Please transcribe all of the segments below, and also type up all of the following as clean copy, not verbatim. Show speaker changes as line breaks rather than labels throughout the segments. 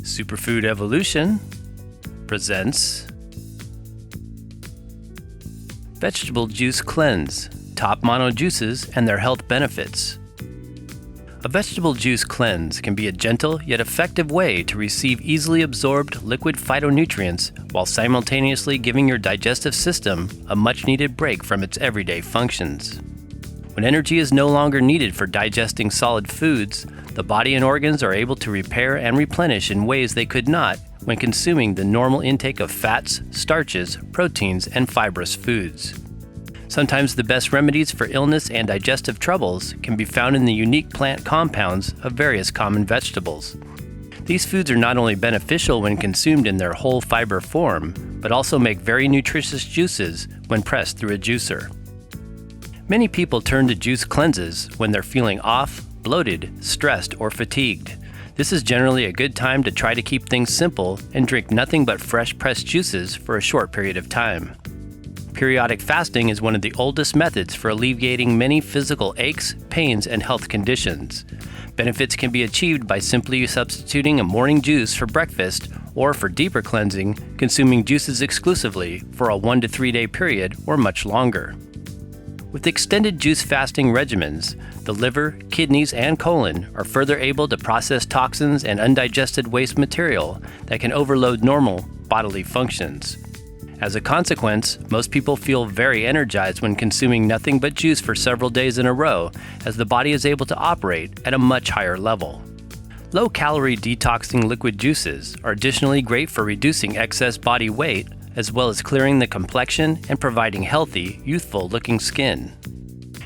Superfood Evolution presents Vegetable Juice Cleanse, Top Mono Juices and Their Health Benefits. A vegetable juice cleanse can be a gentle yet effective way to receive easily absorbed liquid phytonutrients while simultaneously giving your digestive system a much-needed break from its everyday functions. When energy is no longer needed for digesting solid foods, the body and organs are able to repair and replenish in ways they could not when consuming the normal intake of fats, starches, proteins, and fibrous foods. Sometimes the best remedies for illness and digestive troubles can be found in the unique plant compounds of various common vegetables. These foods are not only beneficial when consumed in their whole fiber form, but also make very nutritious juices when pressed through a juicer. Many people turn to juice cleanses when they're feeling off, bloated, stressed, or fatigued. This is generally a good time to try to keep things simple and drink nothing but fresh pressed juices for a short period of time. Periodic fasting is one of the oldest methods for alleviating many physical aches, pains, and health conditions. Benefits can be achieved by simply substituting a morning juice for breakfast, or for deeper cleansing, consuming juices exclusively for a 1 to 3 day period or much longer. With extended juice fasting regimens, the liver, kidneys, and colon are further able to process toxins and undigested waste material that can overload normal bodily functions. As a consequence, most people feel very energized when consuming nothing but juice for several days in a row, as the body is able to operate at a much higher level. Low-calorie detoxing liquid juices are additionally great for reducing excess body weight, as well as clearing the complexion and providing healthy, youthful-looking skin.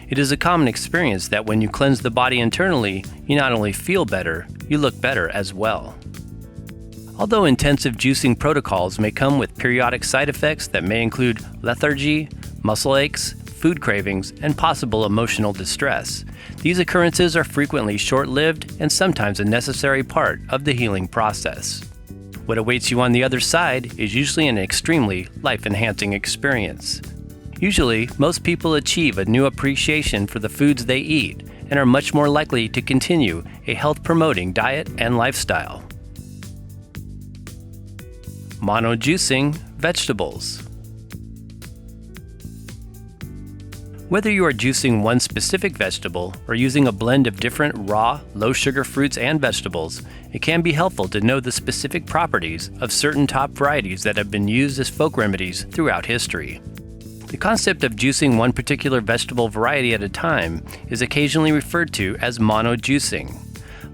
It is a common experience that when you cleanse the body internally, you not only feel better, you look better as well. Although intensive juicing protocols may come with periodic side effects that may include lethargy, muscle aches, food cravings, and possible emotional distress, these occurrences are frequently short-lived and sometimes a necessary part of the healing process. What awaits you on the other side is usually an extremely life-enhancing experience. Usually, most people achieve a new appreciation for the foods they eat and are much more likely to continue a health-promoting diet and lifestyle. Mono-juicing vegetables. Whether you are juicing one specific vegetable or using a blend of different raw, low-sugar fruits and vegetables, it can be helpful to know the specific properties of certain top varieties that have been used as folk remedies throughout history. The concept of juicing one particular vegetable variety at a time is occasionally referred to as mono-juicing.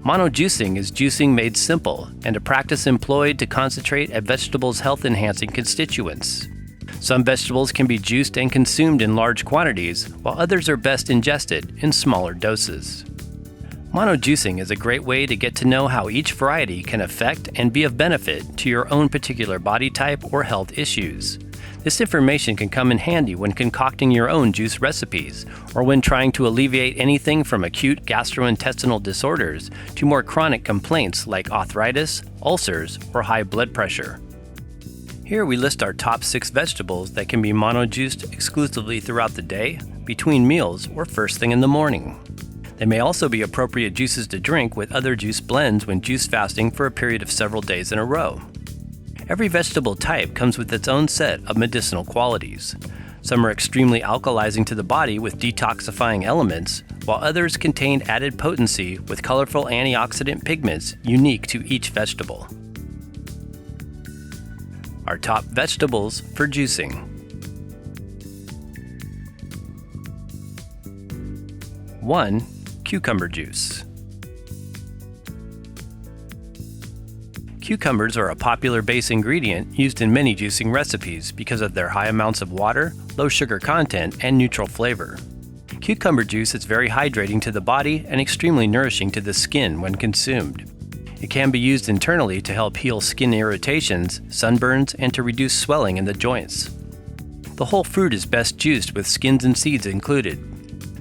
Mono-juicing is juicing made simple and a practice employed to concentrate a vegetable's health-enhancing constituents. Some vegetables can be juiced and consumed in large quantities, while others are best ingested in smaller doses. Mono-juicing is a great way to get to know how each variety can affect and be of benefit to your own particular body type or health issues. This information can come in handy when concocting your own juice recipes, or when trying to alleviate anything from acute gastrointestinal disorders to more chronic complaints like arthritis, ulcers, or high blood pressure. Here we list our top 6 vegetables that can be mono-juiced exclusively throughout the day, between meals, or first thing in the morning. They may also be appropriate juices to drink with other juice blends when juice fasting for a period of several days in a row. Every vegetable type comes with its own set of medicinal qualities. Some are extremely alkalizing to the body with detoxifying elements, while others contain added potency with colorful antioxidant pigments unique to each vegetable. Our top vegetables for juicing. 1. Cucumber juice. Cucumbers are a popular base ingredient used in many juicing recipes because of their high amounts of water, low sugar content, and neutral flavor. Cucumber juice is very hydrating to the body and extremely nourishing to the skin when consumed. It can be used internally to help heal skin irritations, sunburns, and to reduce swelling in the joints. The whole fruit is best juiced with skins and seeds included.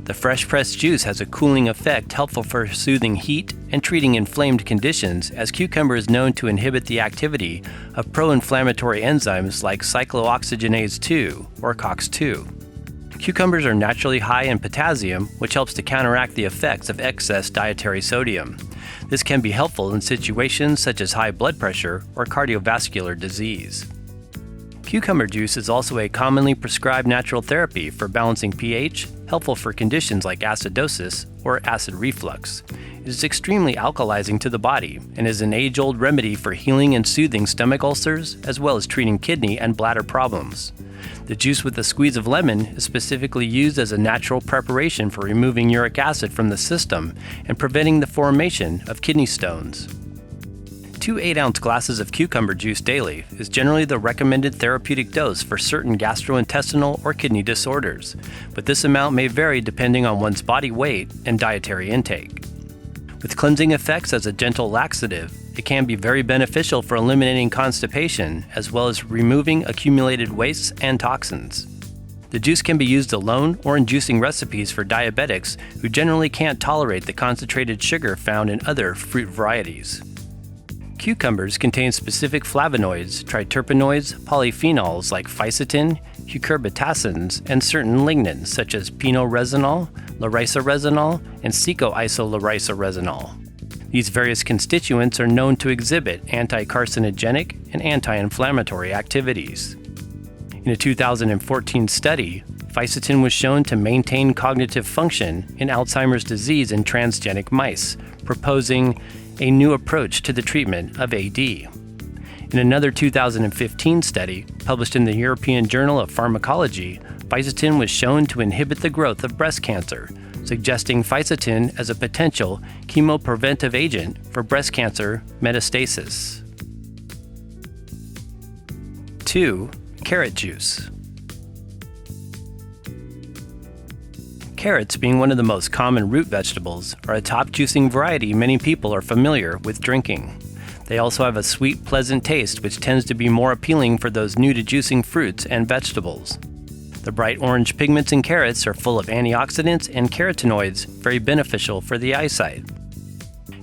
The fresh pressed juice has a cooling effect helpful for soothing heat and treating inflamed conditions, as cucumber is known to inhibit the activity of pro-inflammatory enzymes like cyclooxygenase 2 or COX-2. Cucumbers are naturally high in potassium, which helps to counteract the effects of excess dietary sodium. This can be helpful in situations such as high blood pressure or cardiovascular disease. Cucumber juice is also a commonly prescribed natural therapy for balancing pH, helpful for conditions like acidosis or acid reflux. It is extremely alkalizing to the body and is an age-old remedy for healing and soothing stomach ulcers, as well as treating kidney and bladder problems. The juice with a squeeze of lemon is specifically used as a natural preparation for removing uric acid from the system and preventing the formation of kidney stones. 2 8-ounce glasses of cucumber juice daily is generally the recommended therapeutic dose for certain gastrointestinal or kidney disorders, but this amount may vary depending on one's body weight and dietary intake. With cleansing effects as a gentle laxative, it can be very beneficial for eliminating constipation as well as removing accumulated wastes and toxins. The juice can be used alone or in juicing recipes for diabetics who generally can't tolerate the concentrated sugar found in other fruit varieties. Cucumbers contain specific flavonoids, triterpenoids, polyphenols like fisetin, cucurbitacins, and certain lignans such as pinoresinol, laurisoresinol, and secoisolaraisoresinol. These various constituents are known to exhibit anti-carcinogenic and anti-inflammatory activities. In a 2014 study, fisetin was shown to maintain cognitive function in Alzheimer's disease in transgenic mice, proposing a new approach to the treatment of AD. In another 2015 study, published in the European Journal of Pharmacology, fisetin was shown to inhibit the growth of breast cancer, suggesting fisetin as a potential chemopreventive agent for breast cancer metastasis. 2. Carrot juice. Carrots, being one of the most common root vegetables, are a top juicing variety many people are familiar with drinking. They also have a sweet, pleasant taste which tends to be more appealing for those new to juicing fruits and vegetables. The bright orange pigments in carrots are full of antioxidants and carotenoids, very beneficial for the eyesight.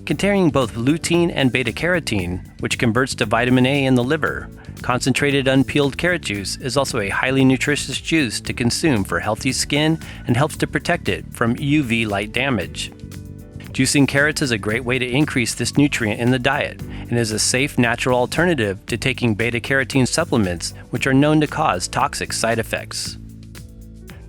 Containing both lutein and beta-carotene, which converts to vitamin A in the liver, concentrated unpeeled carrot juice is also a highly nutritious juice to consume for healthy skin and helps to protect it from UV light damage. Juicing carrots is a great way to increase this nutrient in the diet and is a safe, natural alternative to taking beta-carotene supplements, which are known to cause toxic side effects.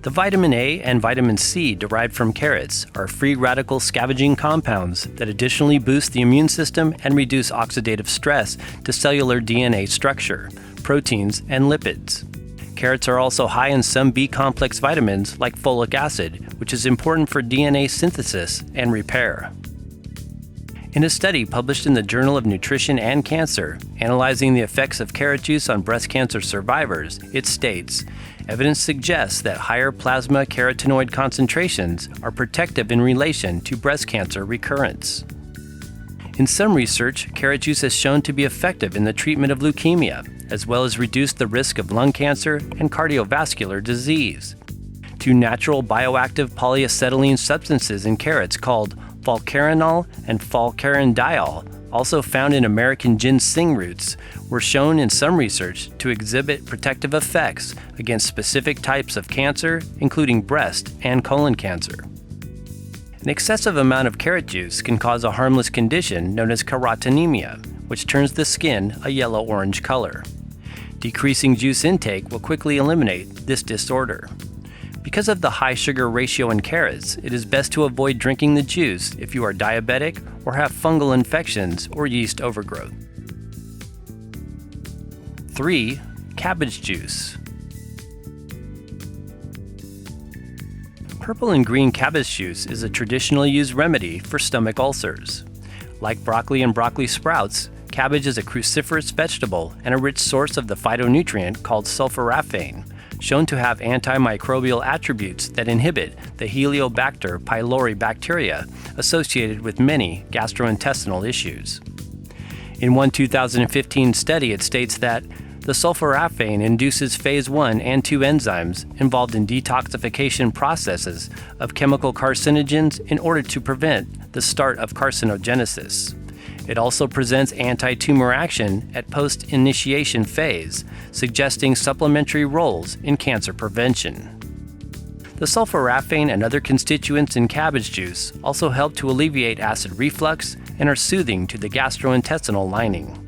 The vitamin A and vitamin C derived from carrots are free radical scavenging compounds that additionally boost the immune system and reduce oxidative stress to cellular DNA structure, proteins, and lipids. Carrots are also high in some B-complex vitamins like folic acid, which is important for DNA synthesis and repair. In a study published in the Journal of Nutrition and Cancer, analyzing the effects of carrot juice on breast cancer survivors, it states, evidence suggests that higher plasma carotenoid concentrations are protective in relation to breast cancer recurrence. In some research, carrot juice has shown to be effective in the treatment of leukemia, as well as reduce the risk of lung cancer and cardiovascular disease. 2 natural bioactive polyacetylene substances in carrots called falcarinol and falcarindiol, also found in American ginseng roots, were shown in some research to exhibit protective effects against specific types of cancer, including breast and colon cancer. An excessive amount of carrot juice can cause a harmless condition known as carotenemia, which turns the skin a yellow-orange color. Decreasing juice intake will quickly eliminate this disorder. Because of the high sugar ratio in carrots, it is best to avoid drinking the juice if you are diabetic or have fungal infections or yeast overgrowth. 3. Cabbage juice. Purple and green cabbage juice is a traditionally used remedy for stomach ulcers. Like broccoli and broccoli sprouts, cabbage is a cruciferous vegetable and a rich source of the phytonutrient called sulforaphane, shown to have antimicrobial attributes that inhibit the Helicobacter pylori bacteria associated with many gastrointestinal issues. In one 2015 study, it states that the sulforaphane induces phase 1 and 2 enzymes involved in detoxification processes of chemical carcinogens in order to prevent the start of carcinogenesis. It also presents anti-tumor action at post-initiation phase, suggesting supplementary roles in cancer prevention. The sulforaphane and other constituents in cabbage juice also help to alleviate acid reflux and are soothing to the gastrointestinal lining.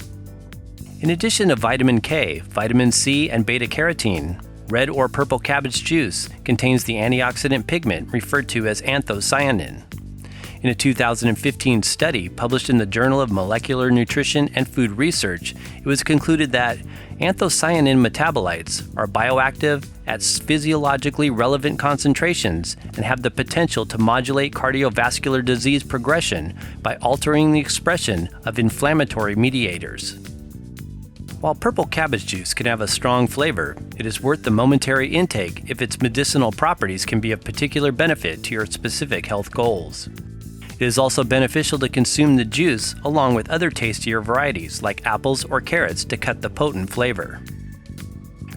In addition to vitamin K, vitamin C, and beta-carotene, red or purple cabbage juice contains the antioxidant pigment referred to as anthocyanin. In a 2015 study published in the Journal of Molecular Nutrition and Food Research, it was concluded that anthocyanin metabolites are bioactive at physiologically relevant concentrations and have the potential to modulate cardiovascular disease progression by altering the expression of inflammatory mediators. While purple cabbage juice can have a strong flavor, it is worth the momentary intake if its medicinal properties can be of particular benefit to your specific health goals. It is also beneficial to consume the juice along with other tastier varieties like apples or carrots to cut the potent flavor.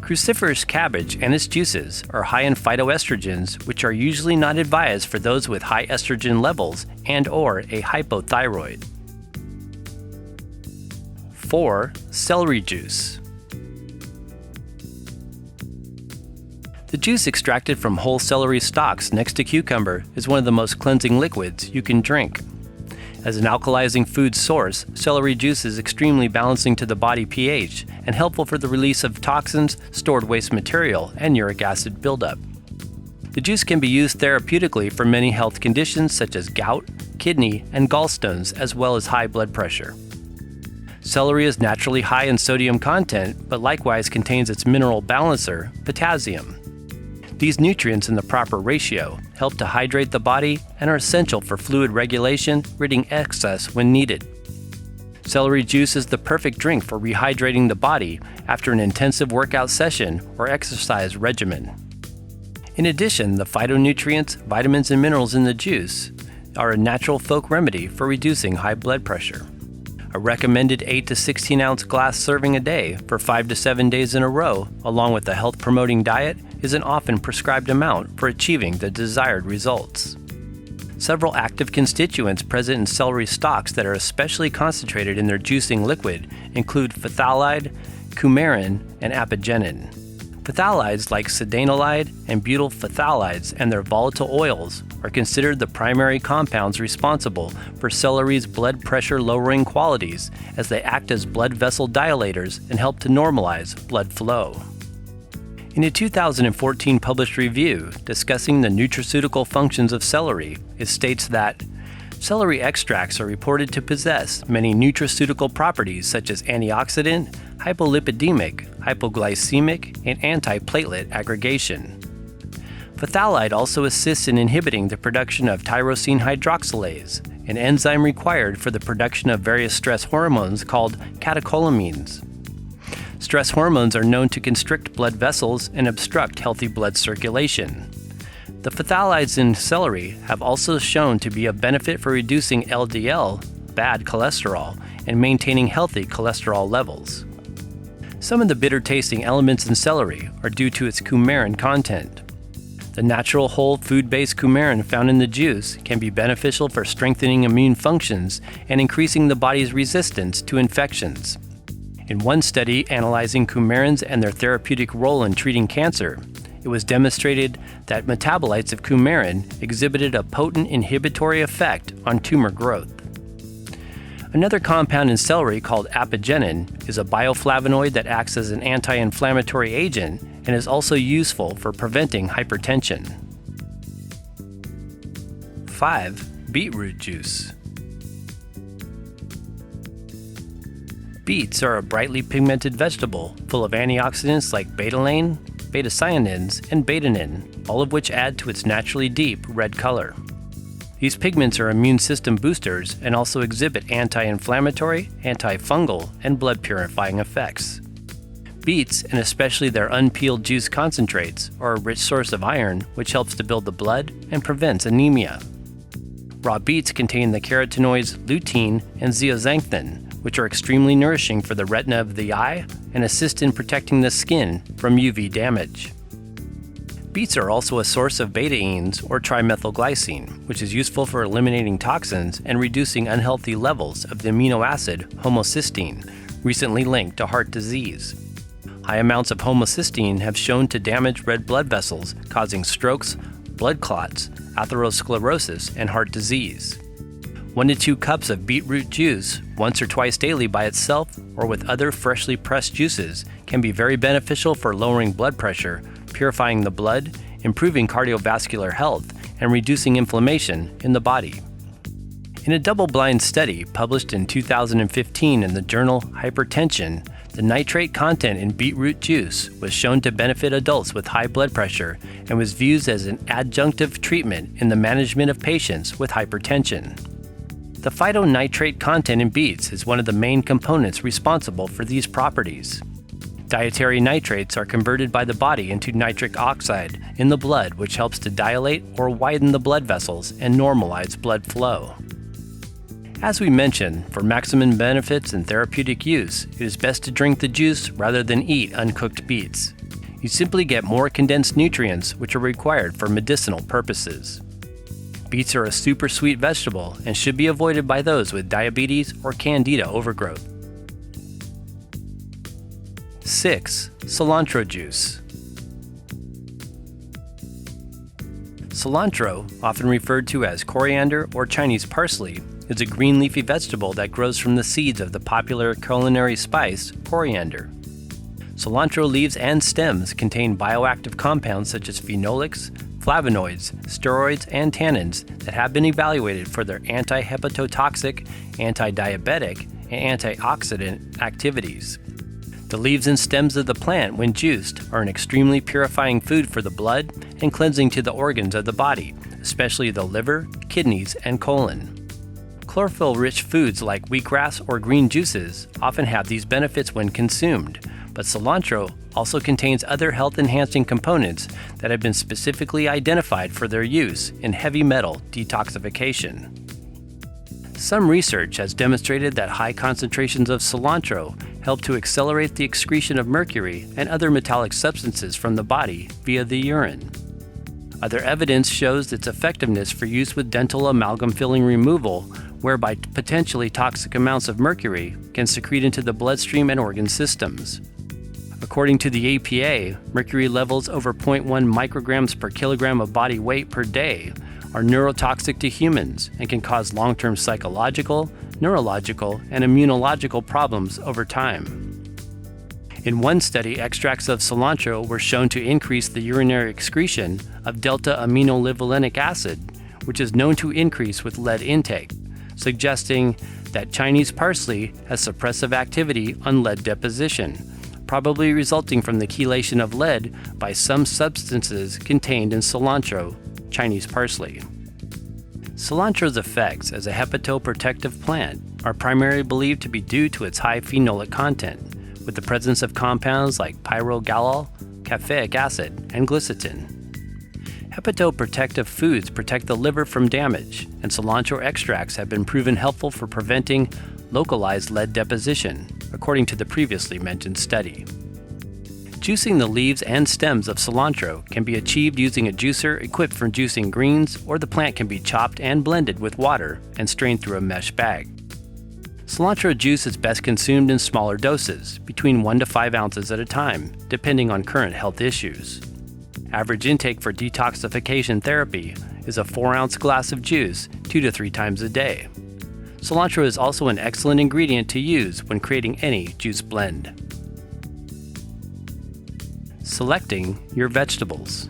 Cruciferous cabbage and its juices are high in phytoestrogens, which are usually not advised for those with high estrogen levels and/or a hypothyroid. 4. Celery juice. The juice extracted from whole celery stalks next to cucumber is one of the most cleansing liquids you can drink. As an alkalizing food source, celery juice is extremely balancing to the body pH and helpful for the release of toxins, stored waste material, and uric acid buildup. The juice can be used therapeutically for many health conditions such as gout, kidney, and gallstones, as well as high blood pressure. Celery is naturally high in sodium content, but likewise contains its mineral balancer, potassium. These nutrients in the proper ratio help to hydrate the body and are essential for fluid regulation, ridding excess when needed. Celery juice is the perfect drink for rehydrating the body after an intensive workout session or exercise regimen. In addition, the phytonutrients, vitamins, and minerals in the juice are a natural folk remedy for reducing high blood pressure. A recommended 8 to 16 ounce glass serving a day for 5 to 7 days in a row, along with a health-promoting diet, is an often prescribed amount for achieving the desired results. Several active constituents present in celery stalks that are especially concentrated in their juicing liquid include phthalate, coumarin, and apigenin. Phthalides like sedanolide and butyl phthalides and their volatile oils are considered the primary compounds responsible for celery's blood pressure lowering qualities, as they act as blood vessel dilators and help to normalize blood flow. In a 2014 published review discussing the nutraceutical functions of celery, it states that celery extracts are reported to possess many nutraceutical properties such as antioxidant, hypolipidemic, hypoglycemic, and antiplatelet aggregation. Phthalate also assists in inhibiting the production of tyrosine hydroxylase, an enzyme required for the production of various stress hormones called catecholamines. Stress hormones are known to constrict blood vessels and obstruct healthy blood circulation. The phthalates in celery have also shown to be of benefit for reducing LDL, bad cholesterol, and maintaining healthy cholesterol levels. Some of the bitter-tasting elements in celery are due to its coumarin content. The natural whole food-based coumarin found in the juice can be beneficial for strengthening immune functions and increasing the body's resistance to infections. In one study analyzing coumarins and their therapeutic role in treating cancer, it was demonstrated that metabolites of coumarin exhibited a potent inhibitory effect on tumor growth. Another compound in celery called apigenin is a bioflavonoid that acts as an anti-inflammatory agent and is also useful for preventing hypertension. 5. Beetroot juice. Beets are a brightly pigmented vegetable full of antioxidants like betalain, beta-cyanins, and betanin, all of which add to its naturally deep red color. These pigments are immune system boosters and also exhibit anti-inflammatory, antifungal, and blood purifying effects. Beets, and especially their unpeeled juice concentrates, are a rich source of iron, which helps to build the blood and prevents anemia. Raw beets contain the carotenoids lutein and zeaxanthin, which are extremely nourishing for the retina of the eye and assist in protecting the skin from UV damage. Beets are also a source of betaines or trimethylglycine, which is useful for eliminating toxins and reducing unhealthy levels of the amino acid homocysteine, recently linked to heart disease. High amounts of homocysteine have shown to damage red blood vessels, causing strokes, blood clots, atherosclerosis, and heart disease. 1 to 2 cups of beetroot juice, once or twice daily by itself or with other freshly pressed juices, can be very beneficial for lowering blood pressure, purifying the blood, improving cardiovascular health, and reducing inflammation in the body. In a double-blind study published in 2015 in the journal Hypertension, the nitrate content in beetroot juice was shown to benefit adults with high blood pressure and was viewed as an adjunctive treatment in the management of patients with hypertension. The phytonutrient content in beets is one of the main components responsible for these properties. Dietary nitrates are converted by the body into nitric oxide in the blood, which helps to dilate or widen the blood vessels and normalize blood flow. As we mentioned, for maximum benefits and therapeutic use, it is best to drink the juice rather than eat uncooked beets. You simply get more condensed nutrients which are required for medicinal purposes. Beets are a super sweet vegetable and should be avoided by those with diabetes or candida overgrowth. 6. Cilantro juice. Cilantro, often referred to as coriander or Chinese parsley, is a green leafy vegetable that grows from the seeds of the popular culinary spice coriander. Cilantro leaves and stems contain bioactive compounds such as phenolics, flavonoids, steroids, and tannins that have been evaluated for their anti-hepatotoxic, anti-diabetic, and antioxidant activities. The leaves and stems of the plant, when juiced, are an extremely purifying food for the blood and cleansing to the organs of the body, especially the liver, kidneys, and colon. Chlorophyll-rich foods like wheatgrass or green juices often have these benefits when consumed, but cilantro also contains other health-enhancing components that have been specifically identified for their use in heavy metal detoxification. Some research has demonstrated that high concentrations of cilantro help to accelerate the excretion of mercury and other metallic substances from the body via the urine. Other evidence shows its effectiveness for use with dental amalgam filling removal, whereby potentially toxic amounts of mercury can secrete into the bloodstream and organ systems. According to the APA, mercury levels over 0.1 micrograms per kilogram of body weight per day are neurotoxic to humans and can cause long-term psychological, neurological, and immunological problems over time. In one study, extracts of cilantro were shown to increase the urinary excretion of delta-aminolevulinic acid, which is known to increase with lead intake, suggesting that Chinese parsley has suppressive activity on lead deposition, probably resulting from the chelation of lead by some substances contained in cilantro, Chinese parsley. Cilantro's effects as a hepatoprotective plant are primarily believed to be due to its high phenolic content, with the presence of compounds like pyrrolgalol, caffeic acid, and glycitin. Hepatoprotective foods protect the liver from damage, and cilantro extracts have been proven helpful for preventing localized lead deposition, according to the previously mentioned study. Juicing the leaves and stems of cilantro can be achieved using a juicer equipped for juicing greens, or the plant can be chopped and blended with water and strained through a mesh bag. Cilantro juice is best consumed in smaller doses, between 1 to 5 ounces at a time, depending on current health issues. Average intake for detoxification therapy is a 4-ounce glass of juice 2 to 3 times a day. Cilantro is also an excellent ingredient to use when creating any juice blend. Selecting your vegetables.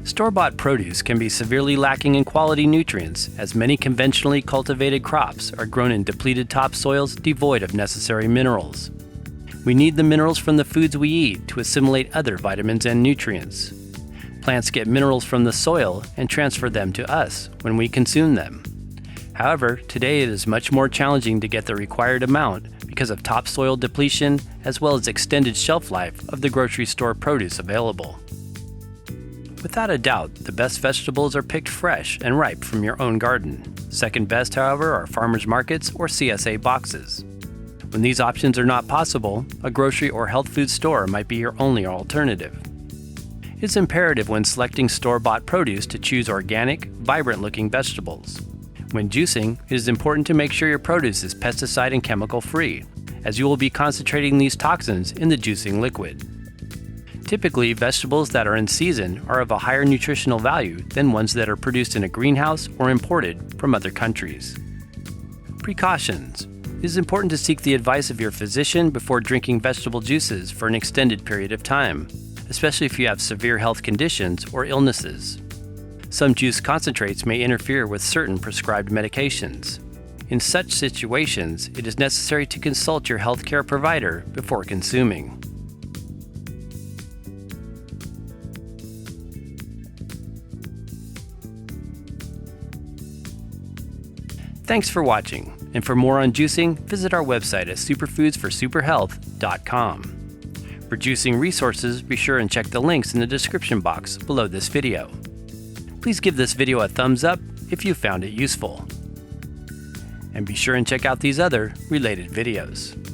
Store-bought produce can be severely lacking in quality nutrients, as many conventionally cultivated crops are grown in depleted topsoils devoid of necessary minerals. We need the minerals from the foods we eat to assimilate other vitamins and nutrients. Plants get minerals from the soil and transfer them to us when we consume them. However, today it is much more challenging to get the required amount because of topsoil depletion as well as extended shelf life of the grocery store produce available. Without a doubt, the best vegetables are picked fresh and ripe from your own garden. Second best, however, are farmers markets or CSA boxes. When these options are not possible, a grocery or health food store might be your only alternative. It's imperative when selecting store-bought produce to choose organic, vibrant-looking vegetables. When juicing, it is important to make sure your produce is pesticide and chemical-free, as you will be concentrating these toxins in the juicing liquid. Typically, vegetables that are in season are of a higher nutritional value than ones that are produced in a greenhouse or imported from other countries. Precautions. It is important to seek the advice of your physician before drinking vegetable juices for an extended period of time, especially if you have severe health conditions or illnesses. Some juice concentrates may interfere with certain prescribed medications. In such situations, it is necessary to consult your healthcare provider before consuming. Thanks for watching, and for more on juicing, visit our website at superfoodsforsuperhealth.com. For juicing resources, be sure and check the links in the description box below this video. Please give this video a thumbs up if you found it useful. And be sure and check out these other related videos.